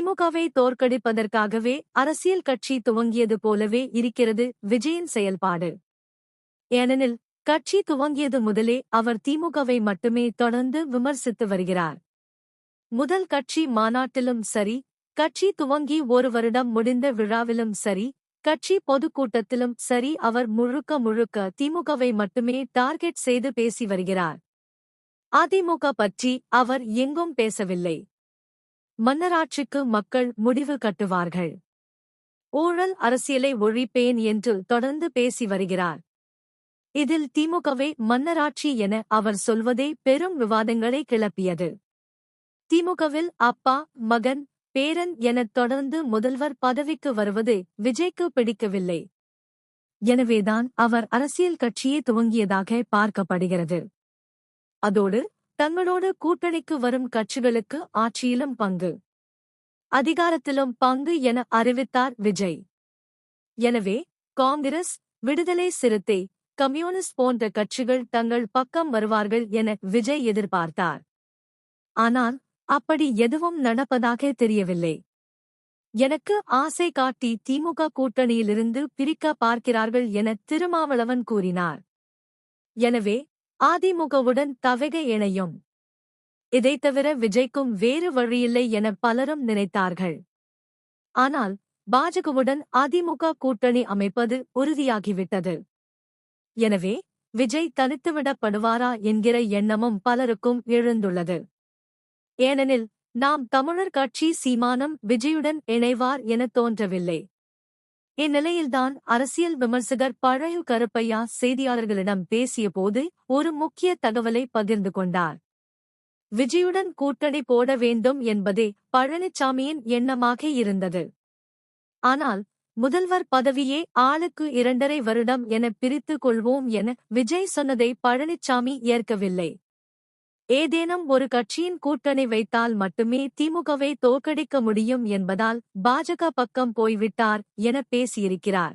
திமுகவை தோற்கடிப்பதற்காகவே அரசியல் கட்சி துவங்கியது போலவே இருக்கிறது விஜயின் செயல்பாடு. ஏனெனில் கட்சி துவங்கியது முதலே அவர் திமுகவை மட்டுமே தொடர்ந்து விமர்சித்து வருகிறார். முதல் கட்சி மாநாட்டிலும் சரி, கட்சி துவங்கி ஒரு வருடம் முடிந்த விழாவிலும் சரி, கட்சி பொதுக்கூட்டத்திலும் சரி அவர் முழுக்க முழுக்க திமுகவை மட்டுமே டார்கெட் செய்து பேசி வருகிறார். அதிமுக பற்றி அவர் எங்கும் பேசவில்லை. மன்னராட்சிக்கு மக்கள் முடிவு கட்டுவார்கள், ஊழல் அரசியலை ஒழிப்பேன் என்று தொடர்ந்து பேசி வருகிறார். இதில் திமுகவை மன்னராட்சி என அவர் சொல்வதே பெரும் விவாதங்களை கிளப்பியது. திமுகவில் அப்பா, மகன், பேரன் எனத் தொடர்ந்து முதல்வர் பதவிக்கு வருவது விஜய்க்கு பிடிக்கவில்லை. எனவேதான் அவர் அரசியல் கட்சியை துவங்கியதாக பார்க்கப்படுகிறது. அதோடு தங்களோடு கூட்டணிக்கு வரும் கட்சிகளுக்கு ஆட்சியிலும் பங்கு, அதிகாரத்திலும் பங்கு என அறிவித்தார் விஜய். எனவே காங்கிரஸ், விடுதலை சிறுத்தை, கம்யூனிஸ்ட் போன்ற கட்சிகள் தங்கள் பக்கம் வருவார்கள் என விஜய் எதிர்பார்த்தார். ஆனால் அப்படி எதுவும் நடப்பதாக தெரியவில்லை. எனக்கு ஆசை காட்டி திமுக கூட்டணியிலிருந்து பிரிக்க பார்க்கிறார்கள் என திருமாவளவன் கூறினார். எனவே அதிமுகவுடன் தவிக இணையும். இதைத் தவிர விஜய்க்கும் வேறு வழியில்லை என பலரும் நினைத்தார்கள். ஆனால் பாஜகவுடன் அதிமுக கூட்டணி அமைப்பது உறுதியாகிவிட்டது. எனவே விஜய் தனித்துவிடப்படுவாரா என்கிற எண்ணமும் பலருக்கும் எழுந்துள்ளது. ஏனெனில் நாம் தமிழர் கட்சி சீமானம் விஜயுடன் இணைவார் என தோன்றவில்லை. இந்நிலையில்தான் அரசியல் விமர்சகர் பழகு கருப்பையா செய்தியாளர்களிடம் பேசியபோது ஒரு முக்கிய தகவலை பகிர்ந்து கொண்டார். விஜயுடன் கூட்டணி போட வேண்டும் என்பதே பழனிசாமியின் எண்ணமாக இருந்தது. ஆனால் முதல்வர் பதவியே ஆளுக்கு 2.5 வருடம் என பிரித்துக் கொள்வோம் என விஜய் சொன்னதை பழனிசாமி ஏற்கவில்லை. ஏதேனும் ஒரு கட்சியின் கூட்டணி வைத்தால் மட்டுமே திமுகவை தோற்கடிக்க முடியும் என்பதால் பாஜக பக்கம் போய்விட்டார் என பேசியிருக்கிறார்.